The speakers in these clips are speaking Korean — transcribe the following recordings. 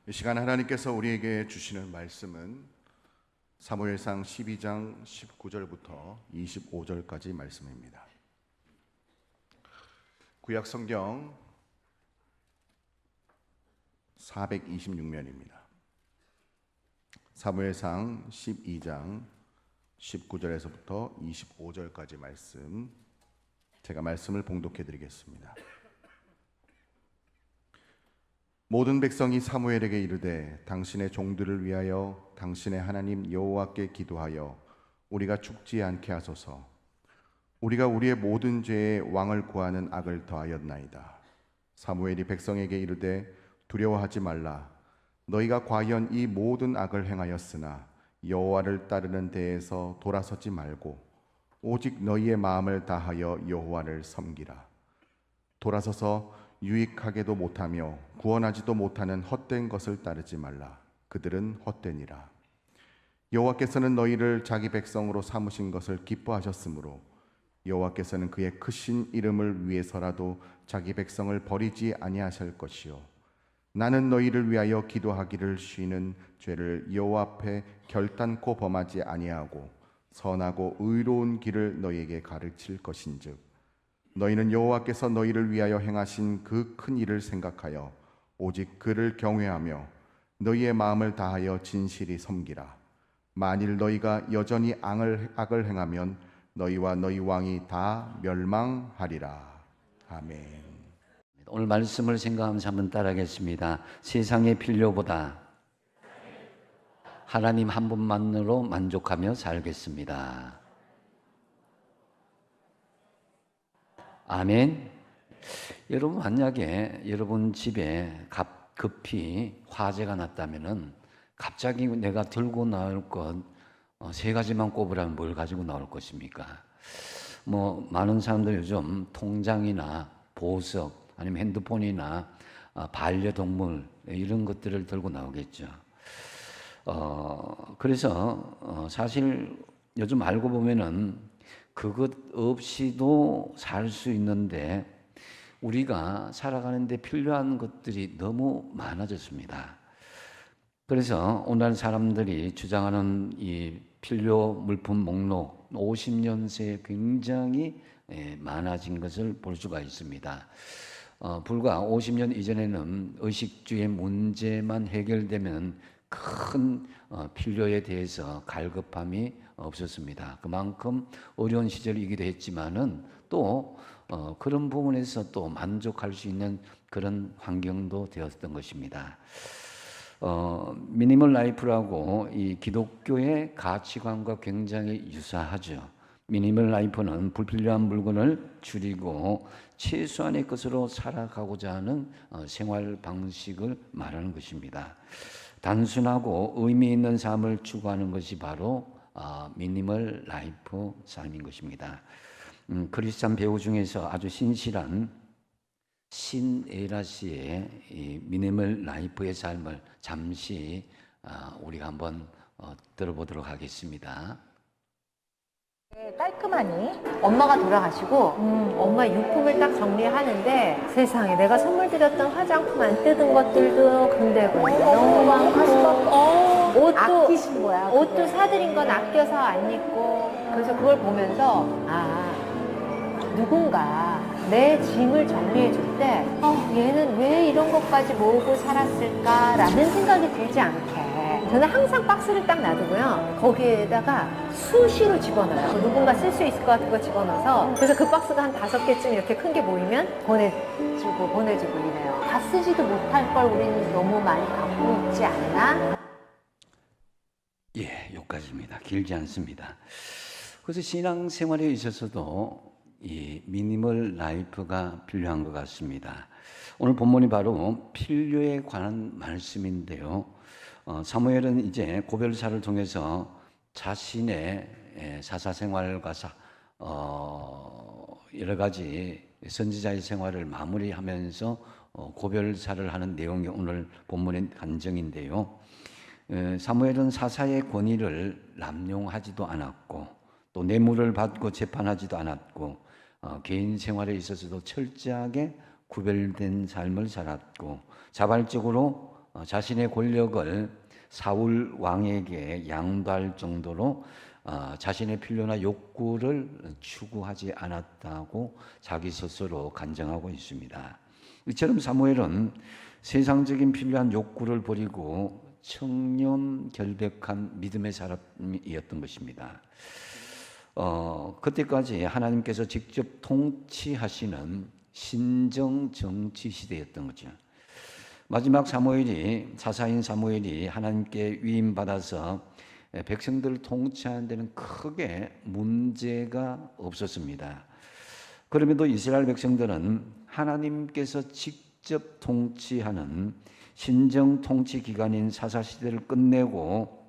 이 시간 하나님께서 우리에게 주시는 말씀은 사무엘상 12장 19절부터 25절까지 말씀입니다. 구약 성경 426면입니다. 사무엘상 12장 19절에서부터 25절까지 말씀, 제가 말씀을 봉독해 드리겠습니다. 모든 백성이 사무엘에게 이르되 당신의 종들을 위하여 당신의 하나님 여호와께 기도하여 우리가 죽지 않게 하소서. 우리가 우리의 모든 죄에 왕을 구하는 악을 더하였나이다. 사무엘이 백성에게 이르되 두려워하지 말라. 너희가 과연 이 모든 악을 행하였으나 여호와를 따르는 데에서 돌아서지 말고 오직 너희의 마음을 다하여 여호와를 섬기라. 돌아서서 유익하게도 못하며 구원하지도 못하는 헛된 것을 따르지 말라. 그들은 헛되니라. 여호와께서는 너희를 자기 백성으로 삼으신 것을 기뻐하셨으므로 여호와께서는 그의 크신 이름을 위해서라도 자기 백성을 버리지 아니하실 것이요 나는 너희를 위하여 기도하기를 쉬는 죄를 여호와 앞에 결단코 범하지 아니하고 선하고 의로운 길을 너희에게 가르칠 것인즉 너희는 여호와께서 너희를 위하여 행하신 그 큰 일을 생각하여 오직 그를 경외하며 너희의 마음을 다하여 진실이 섬기라. 만일 너희가 여전히 악을 행하면 너희와 너희 왕이 다 멸망하리라. 아멘. 오늘 말씀을 생각하면서 한번 따라하겠습니다. 세상의 필요보다 하나님 한 분만으로 만족하며 살겠습니다. 아멘. 여러분, 만약에 여러분 집에 급히 화재가 났다면은 갑자기 내가 들고 나올 것 세 가지만 꼽으라면 뭘 가지고 나올 것입니까? 많은 사람들 요즘 통장이나 보석 아니면 핸드폰이나 반려동물 이런 것들을 들고 나오겠죠. 그래서 사실 요즘 알고 보면은 그것 없이도 살 수 있는데 우리가 살아가는데 필요한 것들이 너무 많아졌습니다. 그래서 오늘 사람들이 주장하는 이 필요 물품 목록 50년 새에 굉장히 많아진 것을 볼 수가 있습니다. 불과 50년 이전에는 의식주의 문제만 해결되면 큰 필요에 대해서 갈급함이 없었습니다. 그만큼 어려운 시절이기도 했지만은 또 그런 부분에서 또 만족할 수 있는 그런 환경도 되었던 것입니다. 미니멀 라이프라고 이 기독교의 가치관과 굉장히 유사하죠. 미니멀 라이프는 불필요한 물건을 줄이고 최소한의 것으로 살아가고자 하는 생활 방식을 말하는 것입니다. 단순하고 의미 있는 삶을 추구하는 것이 바로 미니멀 라이프 삶인 것입니다. 크리스찬 배우 중에서 아주 신실한 신에라 씨의 이 미니멀 라이프의 삶을 잠시 우리가 한번 들어보도록 하겠습니다. 깔끔하니 엄마가 돌아가시고 엄마 유품을 딱 정리하는데 세상에 내가 선물 드렸던 화장품 안 뜯은 것들도 근데고 너무 많고 옷도 아끼신 거야. 옷도 사드린 건 아껴서 안 입고 그래서 그걸 보면서 누군가 내 짐을 정리해 줄 때 얘는 왜 이런 것까지 모으고 살았을까라는 생각이 들지 않게 저는 항상 박스를 딱 놔두고요. 거기에다가 수시로 집어넣어요. 누군가 쓸 수 있을 것 같은 거 집어넣어서 그래서 그 박스가 한 5개쯤 이렇게 큰 게 보이면 보내주고 이래요. 다 쓰지도 못할 걸 우리는 너무 많이 갖고 있지 않나? 예, 여기까지입니다. 길지 않습니다. 그래서 신앙생활에 있어서도 이 미니멀 라이프가 필요한 것 같습니다. 오늘 본문이 바로 필요에 관한 말씀인데요. 사무엘은 이제 고별사를 통해서 자신의 사사생활과 여러 가지 선지자의 생활을 마무리하면서 고별사를 하는 내용이 오늘 본문의 간증인데요. 사무엘은 사사의 권위를 남용하지도 않았고 또 뇌물을 받고 재판하지도 않았고 개인 생활에 있어서도 철저하게 구별된 삶을 살았고 자발적으로 자신의 권력을 사울 왕에게 양도할 정도로 자신의 필요나 욕구를 추구하지 않았다고 자기 스스로 간증하고 있습니다. 이처럼 사무엘은 세상적인 필요한 욕구를 버리고 청렴 결백한 믿음의 사람이었던 것입니다. 그때까지 하나님께서 직접 통치하시는 신정 정치 시대였던 거죠. 마지막 사무엘이, 사사인 사무엘이 하나님께 위임받아서 백성들을 통치하는 데는 크게 문제가 없었습니다. 그럼에도 이스라엘 백성들은 하나님께서 직접 통치하는 신정 통치 기간인 사사 시대를 끝내고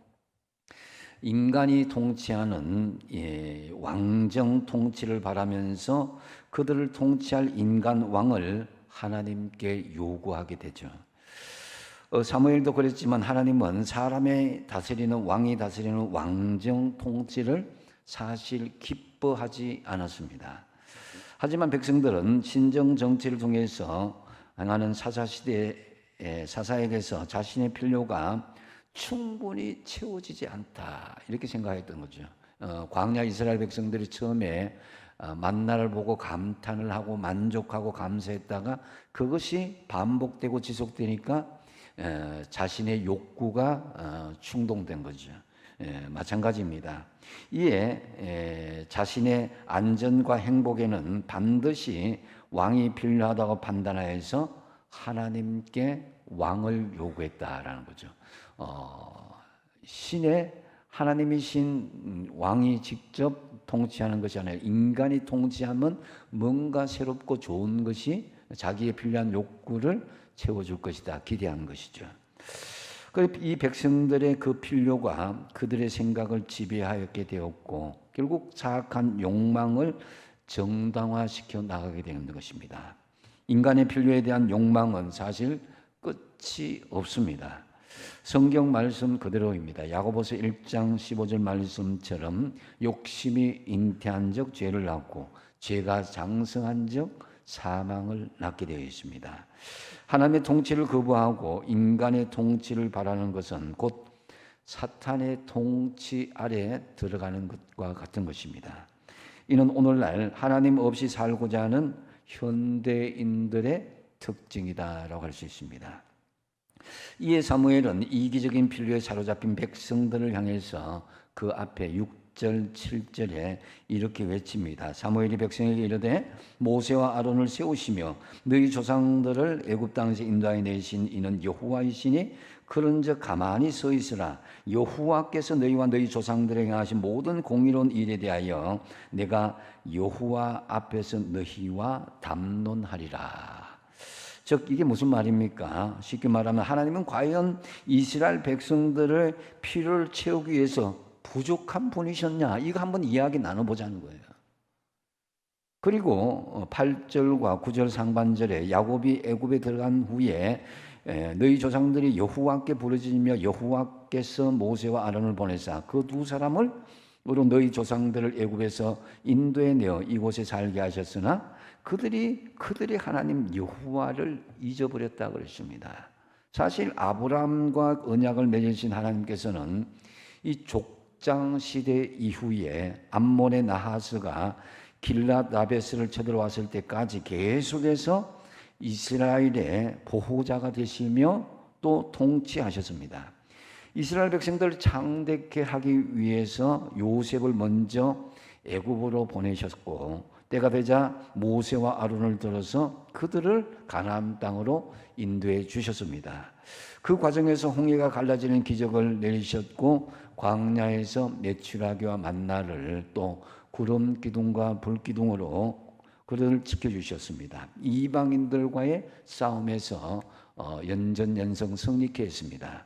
인간이 통치하는 왕정 통치를 바라면서 그들을 통치할 인간 왕을 하나님께 요구하게 되죠. 사무엘도 그랬지만 하나님은 사람의 다스리는 왕이 다스리는 왕정 통치를 사실 기뻐하지 않았습니다. 하지만 백성들은 신정 정치를 통해서 행하는 사사 시대의 사사에게서 자신의 필요가 충분히 채워지지 않다 이렇게 생각했던 거죠. 광야 이스라엘 백성들이 처음에 만나를 보고 감탄을 하고 만족하고 감사했다가 그것이 반복되고 지속되니까 자신의 욕구가 충동된 거죠. 마찬가지입니다. 이에 자신의 안전과 행복에는 반드시 왕이 필요하다고 판단하여서 하나님께 왕을 요구했다라는 거죠. 하나님이신 왕이 직접 통치하는 것이 아니라 인간이 통치하면 뭔가 새롭고 좋은 것이 자기의 필요한 욕구를 채워줄 것이다 기대한 것이죠. 이 백성들의 그 필요가 그들의 생각을 지배하였게 되었고 결국 사악한 욕망을 정당화시켜 나가게 되는 것입니다. 인간의 필요에 대한 욕망은 사실 끝이 없습니다. 성경 말씀 그대로입니다. 야고보서 1장 15절 말씀처럼 욕심이 잉태한 적 죄를 낳고 죄가 장성한 적 사망을 낳게 되어 있습니다. 하나님의 통치를 거부하고 인간의 통치를 바라는 것은 곧 사탄의 통치 아래에 들어가는 것과 같은 것입니다. 이는 오늘날 하나님 없이 살고자 하는 현대인들의 특징이다라고 할 수 있습니다. 이에 사무엘은 이기적인 필요에 사로잡힌 백성들을 향해서 그 앞에 6절, 7절에 이렇게 외칩니다. 사무엘이 백성에게 이르되 모세와 아론을 세우시며 너희 조상들을 애굽 땅에서 인도하여 내신 이는 여호와이시니 그런즉 가만히 서 있으라. 여호와께서 너희와 너희 조상들에게 하신 모든 공의로운 일에 대하여 내가 여호와 앞에서 너희와 담론하리라. 즉 이게 무슨 말입니까? 쉽게 말하면 하나님은 과연 이스라엘 백성들의 필요를 채우기 위해서 부족한 분이셨냐? 이거 한번 이야기 나눠보자는 거예요. 그리고 8절과 9절 상반절에 야곱이 애굽에 들어간 후에 너희 조상들이 여호와께 부르짖으며 여호와께서 모세와 아론을 보내사 그 두 사람을 으로 너희 조상들을 애굽에서 인도해 내어 이곳에 살게 하셨으나 그들이 하나님 여호와를 잊어버렸다 그랬습니다. 사실 아브라함과 언약을 맺으신 하나님께서는 이 족장 시대 이후에 암몬의 나하스가 길랏 라베스를 쳐들어왔을 때까지 계속해서 이스라엘의 보호자가 되시며 또 통치하셨습니다. 이스라엘 백성들을 창대케 하기 위해서 요셉을 먼저 애굽으로 보내셨고 때가 되자 모세와 아론을 들어서 그들을 가나안 땅으로 인도해 주셨습니다. 그 과정에서 홍해가 갈라지는 기적을 내리셨고 광야에서 메추라기와 만나를 또 구름 기둥과 불 기둥으로 그들을 지켜주셨습니다. 이방인들과의 싸움에서 연전연승 승리케 했습니다.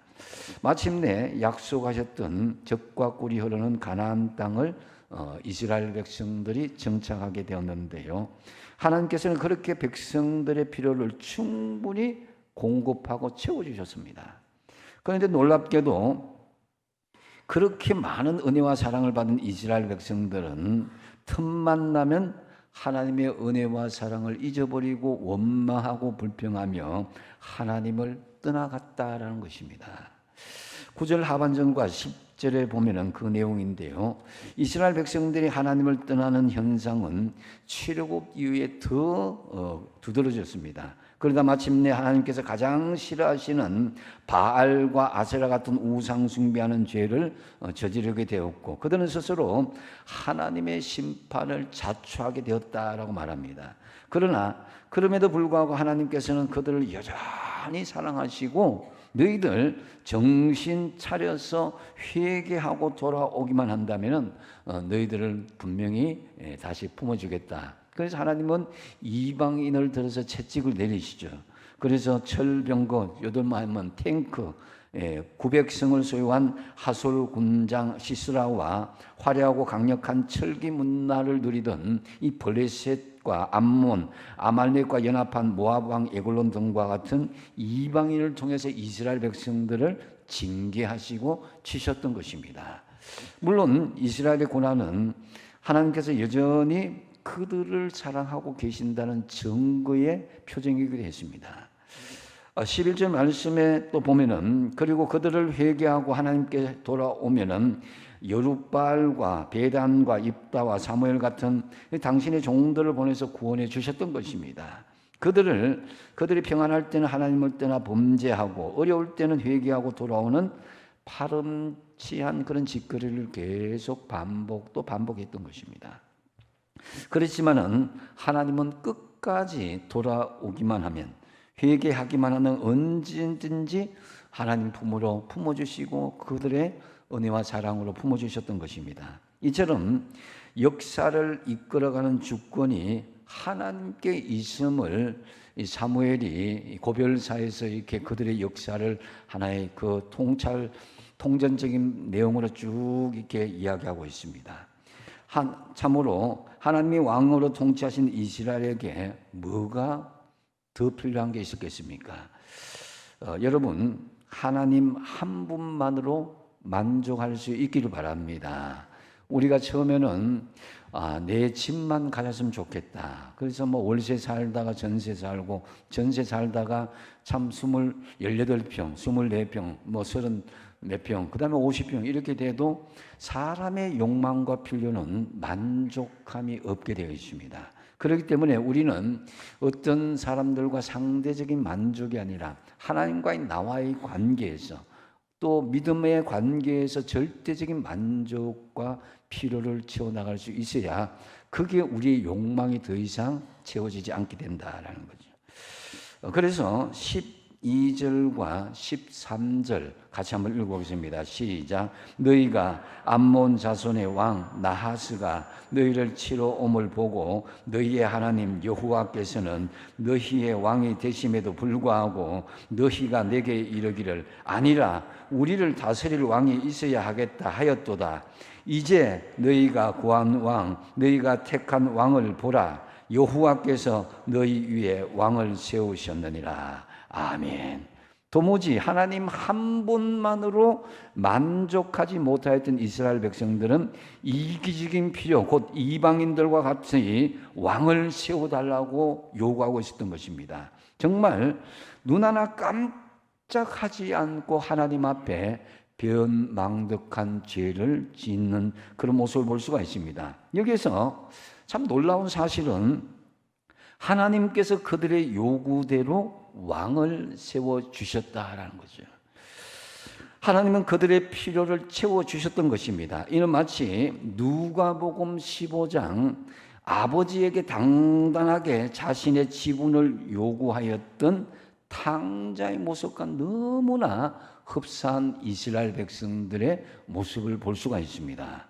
마침내 약속하셨던 젖과 꿀이 흐르는 가나안 땅을 이스라엘 백성들이 정착하게 되었는데요. 하나님께서는 그렇게 백성들의 필요를 충분히 공급하고 채워주셨습니다. 그런데 놀랍게도 그렇게 많은 은혜와 사랑을 받은 이스라엘 백성들은 틈만 나면 하나님의 은혜와 사랑을 잊어버리고 원망하고 불평하며 하나님을 떠나갔다라는 것입니다. 9절 하반절과 10절에 보면은 그 내용인데요. 이스라엘 백성들이 하나님을 떠나는 현상은 출애굽 이후에 더 두드러졌습니다. 그러다 마침내 하나님께서 가장 싫어하시는 바알과 아세라 같은 우상 숭배하는 죄를 저지르게 되었고, 그들은 스스로 하나님의 심판을 자초하게 되었다라고 말합니다. 그러나 그럼에도 불구하고 하나님께서는 그들을 여전히 사랑하시고, 너희들 정신 차려서 회개하고 돌아오기만 한다면 너희들을 분명히 다시 품어주겠다. 그래서 하나님은 이방인을 들어서 채찍을 내리시죠. 그래서 철병거 8만 탱크 900성을 소유한 하솔 군장 시스라와 화려하고 강력한 철기 문나를 누리던 이 블레셋과 암몬, 아말렉과 연합한 모압 왕 에글론 등과 같은 이방인을 통해서 이스라엘 백성들을 징계하시고 치셨던 것입니다. 물론 이스라엘의 고난은 하나님께서 여전히 그들을 사랑하고 계신다는 증거의 표정이기도 했습니다. 11절 말씀에 또 보면은, 그리고 그들을 회개하고 하나님께 돌아오면은 여룻바알과 베단과 입다와 사무엘 같은 당신의 종들을 보내서 구원해 주셨던 것입니다. 그들이 평안할 때는 하나님을 떠나 범죄하고 어려울 때는 회개하고 돌아오는 파렴치한 그런 짓거리를 계속 반복했던 것입니다. 그렇지만은 하나님은 끝까지 돌아오기만 하면, 회개하기만 하면 언제든지 하나님 품으로 품어주시고 그들의 은혜와 사랑으로 품어주셨던 것입니다. 이처럼 역사를 이끌어가는 주권이 하나님께 있음을 사무엘이 고별사에서 이렇게 그들의 역사를 하나의 그 통전적인 내용으로 쭉 이렇게 이야기하고 있습니다. 참으로 하나님이 왕으로 통치하신 이스라엘에게 뭐가 더 필요한 게 있었겠습니까? 여러분, 하나님 한 분만으로 만족할 수 있기를 바랍니다. 우리가 처음에는 내 집만 가졌으면 좋겠다. 그래서 뭐 월세 살다가 전세 살고, 전세 살다가 참 18평, 24평, 뭐 30몇 평, 그 다음에 50평 이렇게 돼도 사람의 욕망과 필요는 만족함이 없게 되어 있습니다. 그렇기 때문에 우리는 어떤 사람들과 상대적인 만족이 아니라 하나님과의 나와의 관계에서, 또 믿음의 관계에서 절대적인 만족과 필요를 채워나갈 수 있어야 그게 우리의 욕망이 더 이상 채워지지 않게 된다라는 거죠. 그래서 12절과 13절 같이 한번 읽어보겠습니다. 시작. 너희가 암몬 자손의 왕 나하스가 너희를 치러 옴을 보고 너희의 하나님 여호와께서는 너희의 왕이 되심에도 불구하고 너희가 내게 이르기를 아니라 우리를 다스릴 왕이 있어야 하겠다 하였도다. 이제 너희가 구한 왕, 너희가 택한 왕을 보라. 여호와께서 너희 위에 왕을 세우셨느니라. 아멘. 도무지 하나님 한 분만으로 만족하지 못하였던 이스라엘 백성들은 이기적인 필요, 곧 이방인들과 같이 왕을 세워달라고 요구하고 있었던 것입니다. 정말 눈 하나 깜짝하지 않고 하나님 앞에 변망덕한 죄를 짓는 그런 모습을 볼 수가 있습니다. 여기에서 참 놀라운 사실은 하나님께서 그들의 요구대로 왕을 세워주셨다라는 거죠. 하나님은 그들의 필요를 채워주셨던 것입니다. 이는 마치 누가복음 15장 아버지에게 당당하게 자신의 지분을 요구하였던 탕자의 모습과 너무나 흡사한 이스라엘 백성들의 모습을 볼 수가 있습니다.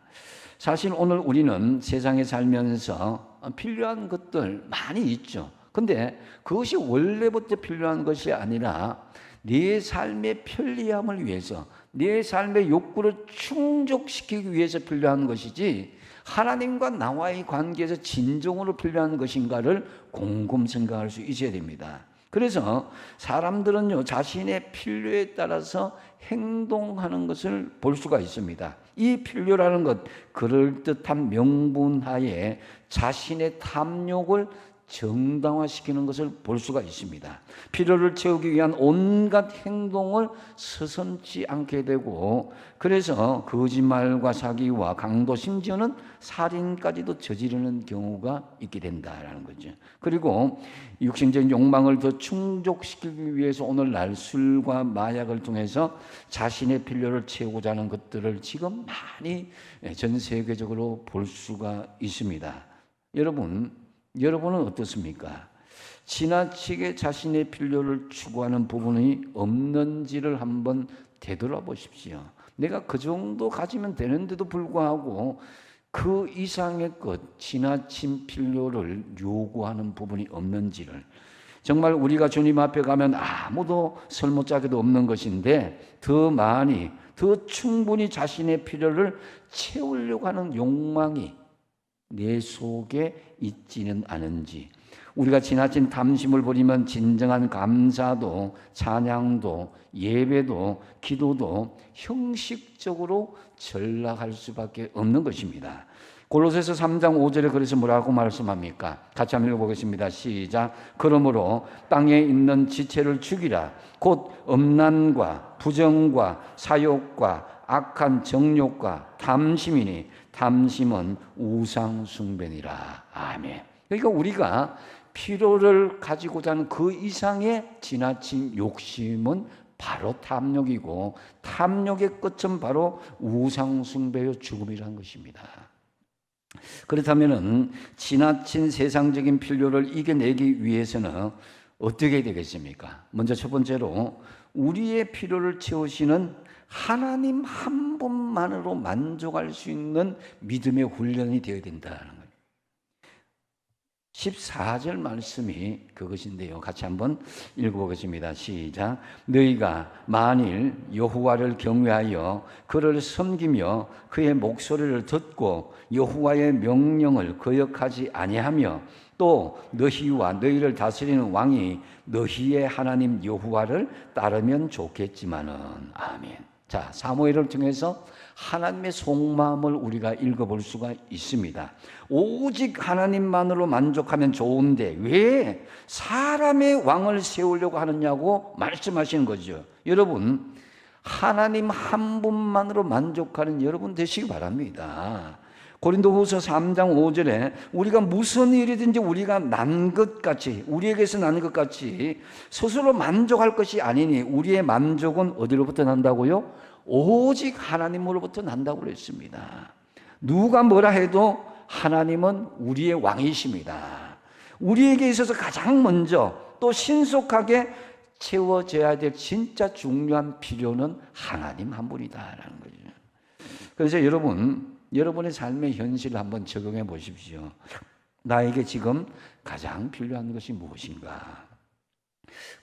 사실 오늘 우리는 세상에 살면서 필요한 것들 많이 있죠. 근데 그것이 원래부터 필요한 것이 아니라 내 삶의 편리함을 위해서, 내 삶의 욕구를 충족시키기 위해서 필요한 것이지 하나님과 나와의 관계에서 진정으로 필요한 것인가를 곰곰 생각할 수 있어야 됩니다. 그래서 사람들은요, 자신의 필요에 따라서 행동하는 것을 볼 수가 있습니다. 이 필요라는 것, 그럴듯한 명분하에 자신의 탐욕을 정당화시키는 것을 볼 수가 있습니다. 필요를 채우기 위한 온갖 행동을 서슴지 않게 되고, 그래서 거짓말과 사기와 강도, 심지어는 살인까지도 저지르는 경우가 있게 된다라는 거죠. 그리고 육신적인 욕망을 더 충족시키기 위해서 오늘날 술과 마약을 통해서 자신의 필요를 채우고자 하는 것들을 지금 많이 전 세계적으로 볼 수가 있습니다. 여러분은 어떻습니까? 지나치게 자신의 필요를 추구하는 부분이 없는지를 한번 되돌아보십시오. 내가 그 정도 가지면 되는데도 불구하고 그 이상의 것, 지나친 필요를 요구하는 부분이 없는지를, 정말 우리가 주님 앞에 가면 아무도 설모짜기도 없는 것인데 더 많이, 더 충분히 자신의 필요를 채우려고 하는 욕망이 내 속에 있지는 않은지, 우리가 지나친 탐심을 버리면 진정한 감사도, 찬양도, 예배도, 기도도 형식적으로 전락할 수밖에 없는 것입니다. 골로새서 3장 5절에 그래서 뭐라고 말씀합니까? 같이 한번 읽어보겠습니다. 시작. 그러므로 땅에 있는 지체를 죽이라. 곧 음란과 부정과 사욕과 악한 정욕과 탐심이니 탐심은 우상 숭배니라. 아멘. 그러니까 우리가 필요를 가지고자 하는 그 이상의 지나친 욕심은 바로 탐욕이고, 탐욕의 끝은 바로 우상 숭배요 죽음이라는 것입니다. 그렇다면은 지나친 세상적인 필요를 이겨내기 위해서는 어떻게 되겠습니까? 먼저 첫 번째로 우리의 필요를 채우시는 하나님 한 분만으로 만족할 수 있는 믿음의 훈련이 되어야 된다는 거예요. 14절 말씀이 그것인데요. 같이 한번 읽어보겠습니다. 시작. 너희가 만일 여호와를 경외하여 그를 섬기며 그의 목소리를 듣고 여호와의 명령을 거역하지 아니하며 또 너희와 너희를 다스리는 왕이 너희의 하나님 여호와를 따르면 좋겠지만은. 아멘. 자, 사무엘을 통해서 하나님의 속마음을 우리가 읽어볼 수가 있습니다. 오직 하나님만으로 만족하면 좋은데 왜 사람의 왕을 세우려고 하느냐고 말씀하시는 거죠. 여러분, 하나님 한 분만으로 만족하는 여러분 되시기 바랍니다. 고린도후서 3장 5절에 우리가 무슨 일이든지 우리가 난 것 같이, 우리에게서 나는 것 같이 스스로 만족할 것이 아니니 우리의 만족은 어디로부터 난다고요? 오직 하나님으로부터 난다고 그랬습니다. 누가 뭐라 해도 하나님은 우리의 왕이십니다. 우리에게 있어서 가장 먼저 또 신속하게 채워져야 될 진짜 중요한 필요는 하나님 한 분이다라는 거죠. 그래서 여러분의 삶의 현실을 한번 적용해 보십시오. 나에게 지금 가장 필요한 것이 무엇인가?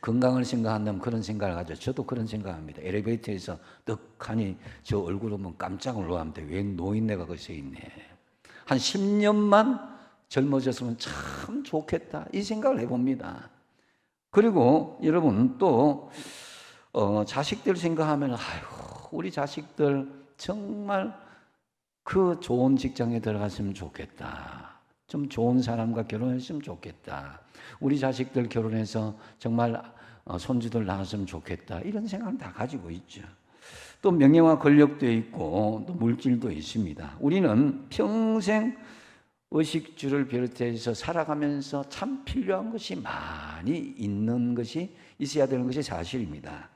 건강을 생각한다면 그런 생각을 가져. 저도 그런 생각합니다. 엘리베이터에서 떡하니 저 얼굴 보면 깜짝 놀랍니다. 왜 노인네가 거기서 있네. 한 10년만 젊어졌으면 참 좋겠다. 이 생각을 해봅니다. 그리고 여러분 또 자식들 생각하면 아이고 우리 자식들 정말 그 좋은 직장에 들어갔으면 좋겠다. 좀 좋은 사람과 결혼했으면 좋겠다. 우리 자식들 결혼해서 정말 손주들 낳았으면 좋겠다. 이런 생각을 다 가지고 있죠. 또 명예와 권력도 있고 또 물질도 있습니다. 우리는 평생 의식주를 비롯해서 살아가면서 참 필요한 것이 많이 있는 것이 있어야 되는 것이 사실입니다.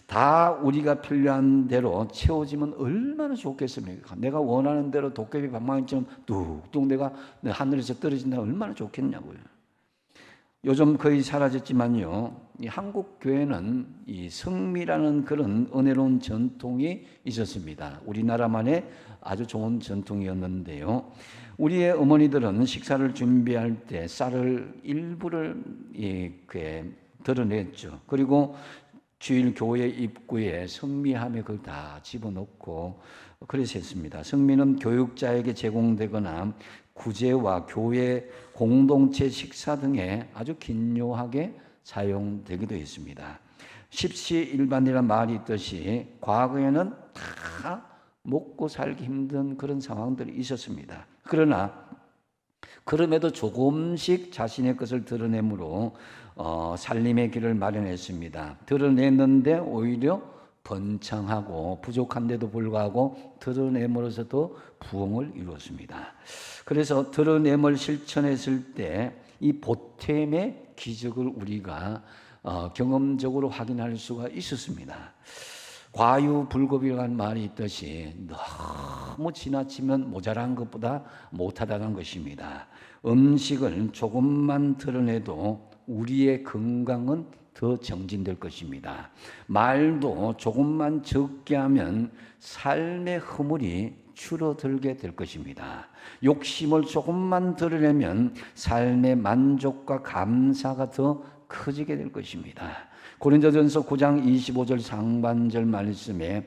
다 우리가 필요한 대로 채워지면 얼마나 좋겠습니까? 내가 원하는 대로 도깨비 방망이처럼 뚝뚝 내가 하늘에서 떨어진다면 얼마나 좋겠냐고요. 요즘 거의 사라졌지만요, 이 한국 교회는 이 성미라는 그런 은혜로운 전통이 있었습니다. 우리나라만의 아주 좋은 전통이었는데요. 우리의 어머니들은 식사를 준비할 때 쌀을 일부를 이렇게 드러냈죠. 그리고 주일 교회 입구에 성미함에 그걸 다 집어넣고 그랬습니다. 성미는 교육자에게 제공되거나 구제와 교회 공동체 식사 등에 아주 긴요하게 사용되기도 했습니다. 십시일반이라는 말이 있듯이 과거에는 다 먹고 살기 힘든 그런 상황들이 있었습니다. 그러나 그럼에도 조금씩 자신의 것을 드러내므로 살림의 길을 마련했습니다. 드러냈는데 오히려 번창하고 부족한데도 불구하고 드러냄으로써도 부흥을 이루었습니다. 그래서 드러냄을 실천했을 때 이 보탬의 기적을 우리가 경험적으로 확인할 수가 있었습니다. 과유불급이라는 말이 있듯이 너무 지나치면 모자란 것보다 못하다는 것입니다. 음식을 조금만 드러내도 우리의 건강은 더 정진될 것입니다. 말도 조금만 적게 하면 삶의 허물이 줄어들게 될 것입니다. 욕심을 조금만 드러내면 삶의 만족과 감사가 더 커지게 될 것입니다. 고린도전서 9장 25절 상반절 말씀에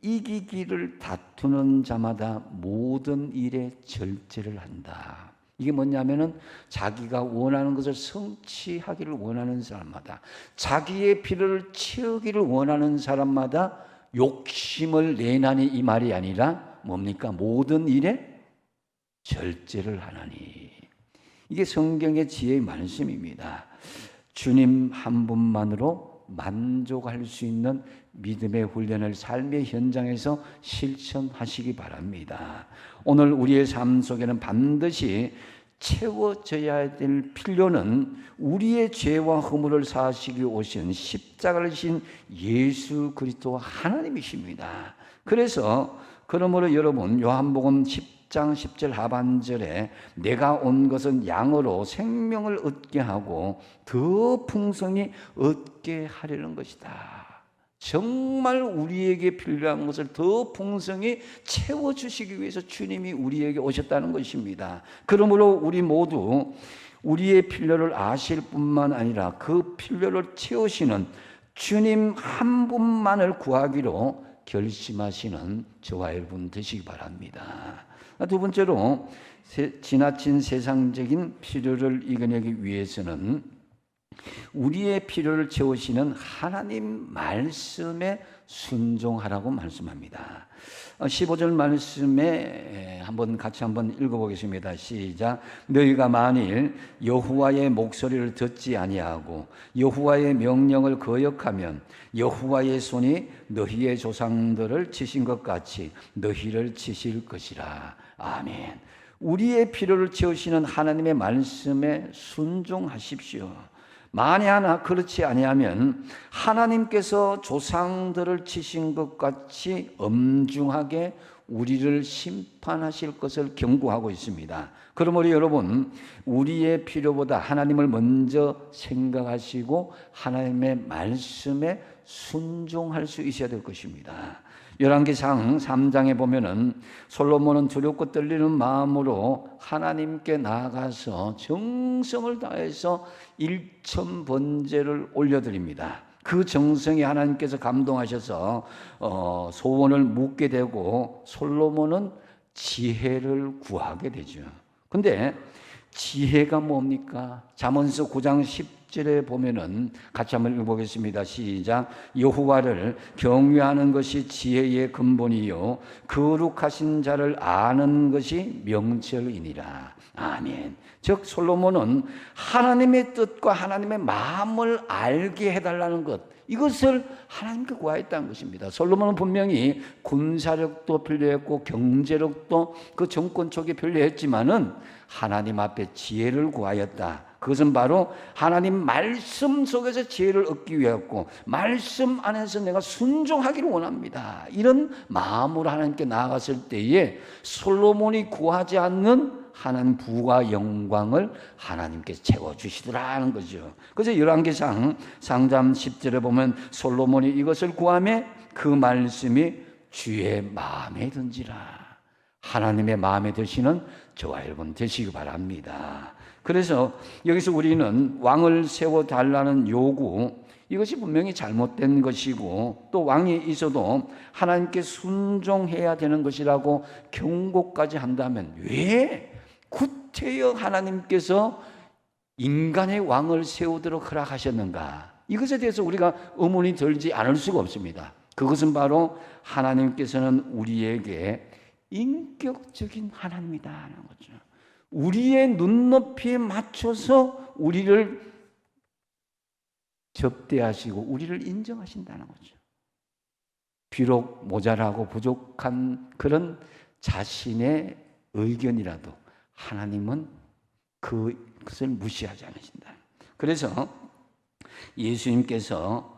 이기기를 다투는 자마다 모든 일에 절제를 한다. 이게 뭐냐면은 자기가 원하는 것을 성취하기를 원하는 사람마다, 자기의 필요를 채우기를 원하는 사람마다 욕심을 내나니, 이 말이 아니라 뭡니까? 모든 일에 절제를 하나니. 이게 성경의 지혜의 말씀입니다. 주님 한 분만으로 만족할 수 있는 믿음의 훈련을 삶의 현장에서 실천하시기 바랍니다. 오늘 우리의 삶 속에는 반드시 채워져야 될 필요는 우리의 죄와 허물을 사하시기 오신 십자가를 지신 예수 그리스도 하나님이십니다. 그러므로 여러분, 요한복음 10장 10절 하반절에 내가 온 것은 양으로 생명을 얻게 하고 더 풍성히 얻게 하려는 것이다. 정말 우리에게 필요한 것을 더 풍성히 채워주시기 위해서 주님이 우리에게 오셨다는 것입니다. 그러므로 우리 모두 우리의 필요를 아실 뿐만 아니라 그 필요를 채우시는 주님 한 분만을 구하기로 결심하시는 저와 여러분 되시기 바랍니다. 두 번째로, 지나친 세상적인 필요를 이겨내기 위해서는 우리의 필요를 채우시는 하나님 말씀에 순종하라고 말씀합니다. 15절 말씀에 같이 한번 읽어보겠습니다. 시작. 너희가 만일 여호와의 목소리를 듣지 아니하고 여호와의 명령을 거역하면 여호와의 손이 너희의 조상들을 치신 것 같이 너희를 치실 것이라. 아멘. 우리의 필요를 채우시는 하나님의 말씀에 순종하십시오. 만에 하나 그렇지 아니하면 하나님께서 조상들을 치신 것 같이 엄중하게 우리를 심판하실 것을 경고하고 있습니다. 그러므로 여러분, 우리의 필요보다 하나님을 먼저 생각하시고 하나님의 말씀에 순종할 수 있어야 될 것입니다. 열왕기상 3장에 보면은 솔로몬은 두렵고 떨리는 마음으로 하나님께 나아가서 정성을 다해서 1000번제를 올려드립니다. 그 정성에 하나님께서 감동하셔서 소원을 묻게 되고 솔로몬은 지혜를 구하게 되죠. 근데 지혜가 뭡니까? 잠언서 9장 10절에 보면은 같이 한번 읽어보겠습니다. 시작. 여호와를 경외하는 것이 지혜의 근본이요 거룩하신 자를 아는 것이 명철이니라. 아멘. 즉 솔로몬은 하나님의 뜻과 하나님의 마음을 알게 해달라는 것, 이것을 하나님께 구하였다는 것입니다. 솔로몬은 분명히 군사력도 필요했고 경제력도 그 정권 쪽에 필요했지만은 하나님 앞에 지혜를 구하였다. 그것은 바로 하나님 말씀 속에서 지혜를 얻기 위하였고 말씀 안에서 내가 순종하기를 원합니다. 이런 마음으로 하나님께 나아갔을 때에 솔로몬이 구하지 않는 하나님 부와 영광을 하나님께 채워주시더라는 거죠. 그래서 열왕기상 3장 10절에 보면 솔로몬이 이것을 구하며 그 말씀이 주의 마음에 든지라. 하나님의 마음에 드시는 저와 여러분 되시기 바랍니다. 그래서 여기서 우리는 왕을 세워달라는 요구, 이것이 분명히 잘못된 것이고 또 왕이 있어도 하나님께 순종해야 되는 것이라고 경고까지 한다면 왜 구태여 하나님께서 인간의 왕을 세우도록 허락하셨는가? 이것에 대해서 우리가 의문이 들지 않을 수가 없습니다. 그것은 바로 하나님께서는 우리에게 인격적인 하나님이다라는 거죠. 우리의 눈높이에 맞춰서 우리를 접대하시고 우리를 인정하신다는 거죠. 비록 모자라고 부족한 그런 자신의 의견이라도 하나님은 그것을 무시하지 않으신다. 그래서 예수님께서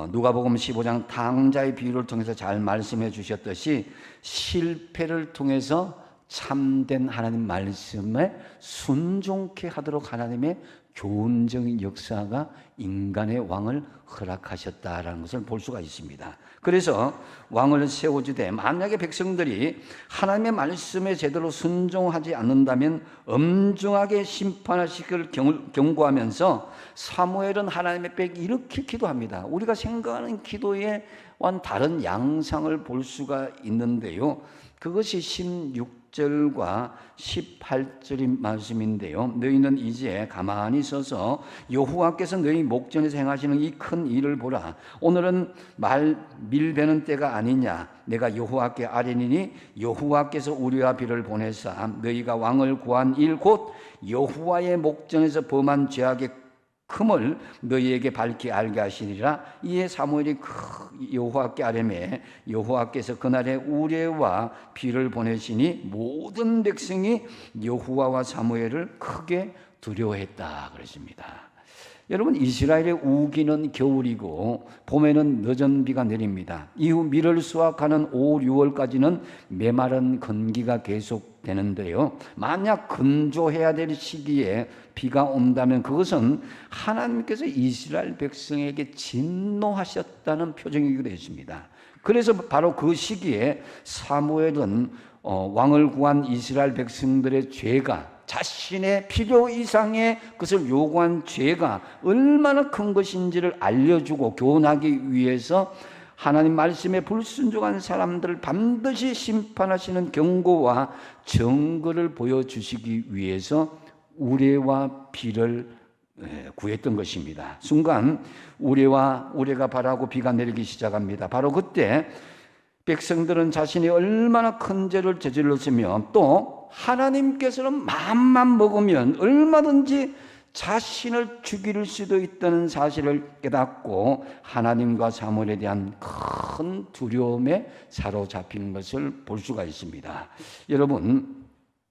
누가복음 15장 탕자의 비유를 통해서 잘 말씀해 주셨듯이 실패를 통해서 참된 하나님 말씀에 순종케 하도록 하나님의 교훈적인 역사가 인간의 왕을 허락하셨다라는 것을 볼 수가 있습니다. 그래서 왕을 세워주되 만약에 백성들이 하나님의 말씀에 제대로 순종하지 않는다면 엄중하게 심판하시기를 경고하면서 사무엘은 하나님의 백 이렇게 기도합니다. 우리가 생각하는 기도에 완 다른 양상을 볼 수가 있는데요. 그것이 16절과 18절인 말씀인데요. 너희는 이제 가만히 서서 여호와께서 너희 목전에서 행하시는 이 큰 일을 보라. 오늘은 밀베는 때가 아니냐. 내가 여호와께 아뢰니니 여호와께서 우리와 비를 보내사 너희가 왕을 구한 일 곧 여호와의 목전에서 범한 죄악의 큼을 너희에게 밝히 알게 하시리라. 이에 사무엘이 여호와께 아뢰매 여호와께서 그날에 우레와 비를 보내시니 모든 백성이 여호와와 사무엘을 크게 두려워했다 그랬습니다. 여러분, 이스라엘의 우기는 겨울이고 봄에는 늦은 비가 내립니다. 이후 밀을 수확하는 5, 6월까지는 메마른 건기가 계속되는데요. 만약 건조해야 될 시기에 비가 온다면 그것은 하나님께서 이스라엘 백성에게 진노하셨다는 표징이기도 했습니다. 그래서 바로 그 시기에 사무엘은 왕을 구한 이스라엘 백성들의 죄가 자신의 필요 이상의 것을 요구한 죄가 얼마나 큰 것인지를 알려주고 교훈하기 위해서 하나님 말씀에 불순종한 사람들을 반드시 심판하시는 경고와 증거를 보여주시기 위해서 우레와 비를 구했던 것입니다. 순간 우레가 바라고 비가 내리기 시작합니다. 바로 그때 백성들은 자신이 얼마나 큰 죄를 저질렀으며 또 하나님께서는 마음만 먹으면 얼마든지 자신을 죽일 수도 있다는 사실을 깨닫고 하나님과 사무엘에 대한 큰 두려움에 사로잡히는 것을 볼 수가 있습니다. 여러분,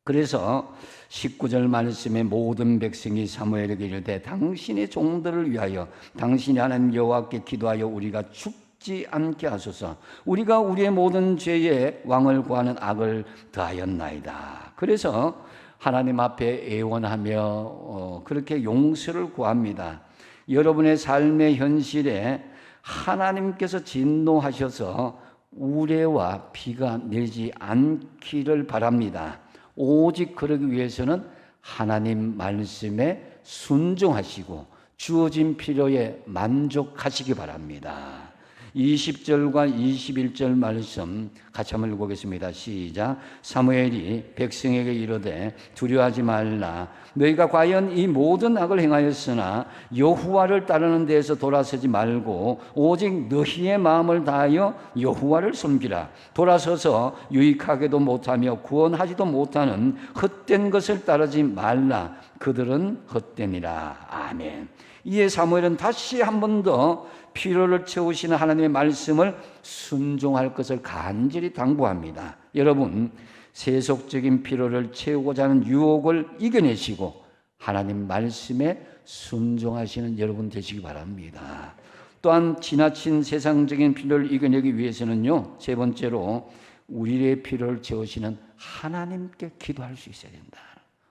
그래서 19절 말씀에 모든 백성이 사무엘에게 이르되 당신의 종들을 위하여 당신이 하나님 여호와께 기도하여 우리가 죽지 않게 하소서. 우리가 우리의 모든 죄에 왕을 구하는 악을 더하였나이다. 그래서 하나님 앞에 애원하며 그렇게 용서를 구합니다. 여러분의 삶의 현실에 하나님께서 진노하셔서 우레와 비가 내리지 않기를 바랍니다. 오직 그러기 위해서는 하나님 말씀에 순종하시고 주어진 필요에 만족하시기 바랍니다. 20절과 21절 말씀 같이 한번 읽어보겠습니다. 시작. 사무엘이 백성에게 이르되 두려워하지 말라. 너희가 과연 이 모든 악을 행하였으나 여호와를 따르는 데에서 돌아서지 말고 오직 너희의 마음을 다하여 여호와를 섬기라. 돌아서서 유익하게도 못하며 구원하지도 못하는 헛된 것을 따르지 말라. 그들은 헛되니라. 아멘. 이에 사무엘은 다시 한 번 더 필요를 채우시는 하나님의 말씀을 순종할 것을 간절히 당부합니다. 여러분, 세속적인 필요를 채우고자 하는 유혹을 이겨내시고 하나님 말씀에 순종하시는 여러분 되시기 바랍니다. 또한 지나친 세상적인 필요를 이겨내기 위해서는요, 세 번째로 우리의 필요를 채우시는 하나님께 기도할 수 있어야 된다.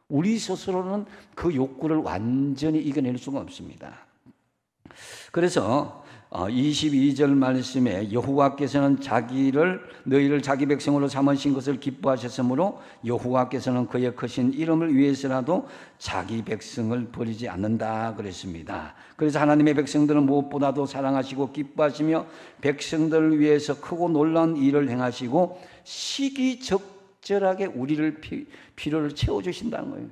우리 스스로는 그 욕구를 완전히 이겨낼 수가 없습니다. 그래서 22절 말씀에 여호와께서는 너희를 자기 백성으로 삼으신 것을 기뻐하셨으므로 여호와께서는 그의 크신 이름을 위해서라도 자기 백성을 버리지 않는다 그랬습니다. 그래서 하나님의 백성들은 무엇보다도 사랑하시고 기뻐하시며 백성들을 위해서 크고 놀라운 일을 행하시고 시기적절하게 우리를 필요를 채워주신다는 거예요.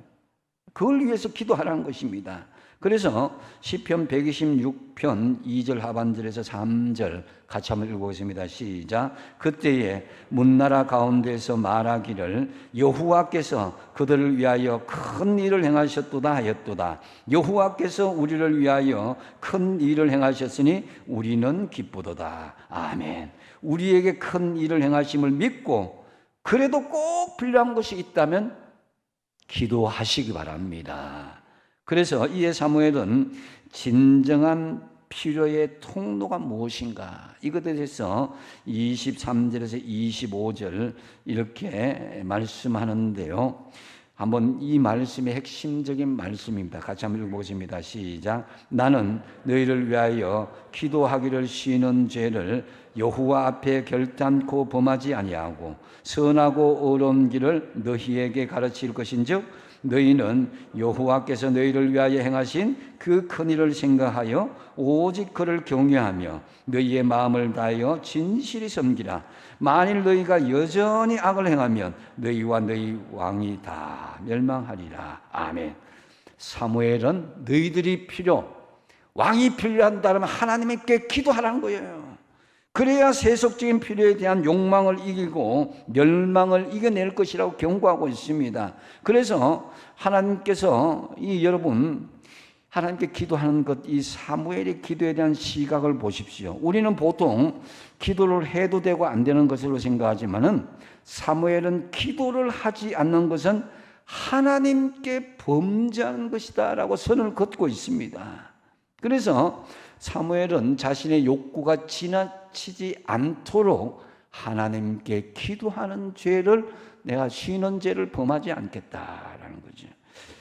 그걸 위해서 기도하라는 것입니다. 그래서 시편 126편 2절 하반절에서 3절 같이 한번 읽어보겠습니다. 시작. 그때에 문나라 가운데서 말하기를 여호와께서 그들을 위하여 큰 일을 행하셨도다 하였도다. 여호와께서 우리를 위하여 큰 일을 행하셨으니 우리는 기쁘도다. 아멘. 우리에게 큰 일을 행하심을 믿고 그래도 꼭 필요한 것이 있다면 기도하시기 바랍니다. 그래서 이에 사무엘은 진정한 필요의 통로가 무엇인가 이것에 대해서 23절에서 25절 이렇게 말씀하는데요. 한번 이 말씀의 핵심적인 말씀입니다. 같이 한번 읽어보겠습니다. 시작. 나는 너희를 위하여 기도하기를 쉬는 죄를 여호와 앞에 결단코 범하지 아니하고 선하고 어려운 길을 너희에게 가르칠 것인즉 너희는 여호와께서 너희를 위하여 행하신 그 큰 일을 생각하여 오직 그를 경외하며 너희의 마음을 다하여 진실히 섬기라. 만일 너희가 여전히 악을 행하면 너희와 너희 왕이 다 멸망하리라. 아멘. 사무엘은 너희들이 왕이 필요한다면 하나님께 기도하라는 거예요. 그래야 세속적인 필요에 대한 욕망을 이기고 멸망을 이겨낼 것이라고 경고하고 있습니다. 그래서 하나님께서 여러분 하나님께 기도하는 것, 이 사무엘의 기도에 대한 시각을 보십시오. 우리는 보통 기도를 해도 되고 안 되는 것으로 생각하지만은 사무엘은 기도를 하지 않는 것은 하나님께 범죄하는 것이다라고 선을 긋고 있습니다. 그래서 사무엘은 자신의 욕구가 지나치지 않도록 하나님께 기도하는 죄를 내가 쉬는 죄를 범하지 않겠다라는 거죠.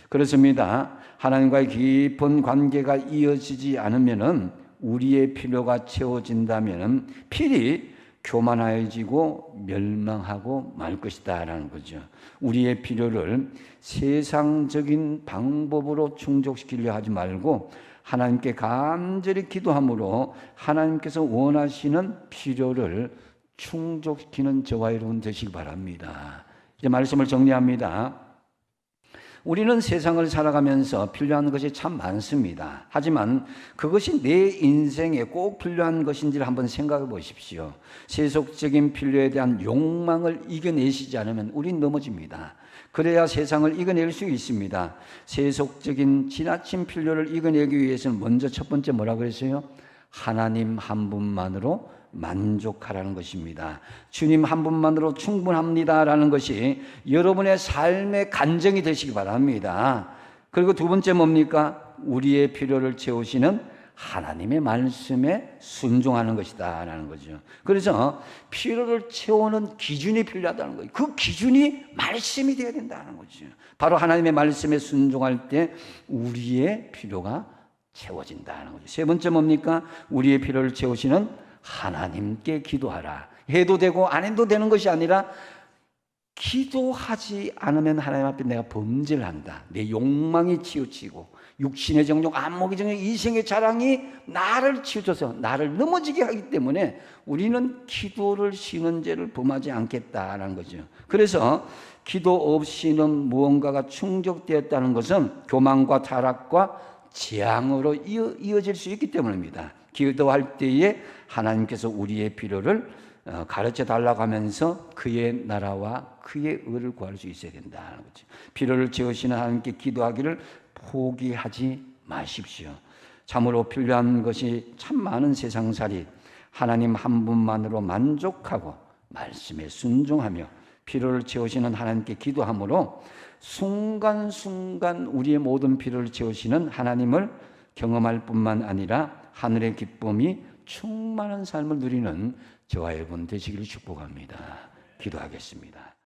그렇습니다. 하나님과의 깊은 관계가 이어지지 않으면은 우리의 필요가 채워진다면은 필히 교만해지고 멸망하고 말 것이다라는 거죠. 우리의 필요를 세상적인 방법으로 충족시키려 하지 말고 하나님께 간절히 기도함으로 하나님께서 원하시는 필요를 충족시키는 저와 여러분 되시기 바랍니다. 이제 말씀을 정리합니다. 우리는 세상을 살아가면서 필요한 것이 참 많습니다. 하지만 그것이 내 인생에 꼭 필요한 것인지를 한번 생각해 보십시오. 세속적인 필요에 대한 욕망을 이겨내시지 않으면 우린 넘어집니다. 그래야 세상을 이겨낼 수 있습니다. 세속적인 지나친 필요를 이겨내기 위해서는 먼저 첫 번째 뭐라고 그랬어요? 하나님 한 분만으로 만족하라는 것입니다. 주님 한 분만으로 충분합니다라는 것이 여러분의 삶의 간증이 되시기 바랍니다. 그리고 두 번째 뭡니까? 우리의 필요를 채우시는 하나님의 말씀에 순종하는 것이다 라는 거죠. 그래서 필요를 채우는 기준이 필요하다는 거예요. 그 기준이 말씀이 되어야 된다는 거죠. 바로 하나님의 말씀에 순종할 때 우리의 필요가 채워진다는 거죠. 세 번째 뭡니까? 우리의 필요를 채우시는 하나님께 기도하라. 해도 되고 안 해도 되는 것이 아니라 기도하지 않으면 하나님 앞에 내가 범죄를 한다. 내 욕망이 치우치고 육신의 정욕, 안목의 정욕, 이생의 자랑이 나를 치우쳐서 나를 넘어지게 하기 때문에 우리는 기도를 쉬는 죄를 범하지 않겠다라는 거죠. 그래서 기도 없이는 무언가가 충족되었다는 것은 교만과 타락과 재앙으로 이어질 수 있기 때문입니다. 기도할 때에 하나님께서 우리의 필요를 가르쳐 달라고 하면서 그의 나라와 그의 의를 구할 수 있어야 된다는 거죠. 필요를 채우시는 하나님께 기도하기를 포기하지 마십시오. 참으로 필요한 것이 참 많은 세상살이 하나님 한 분만으로 만족하고 말씀에 순종하며 필요를 채우시는 하나님께 기도함으로 순간순간 우리의 모든 필요를 채우시는 하나님을 경험할 뿐만 아니라 하늘의 기쁨이 충만한 삶을 누리는 저와 여러분 되시기를 축복합니다. 기도하겠습니다.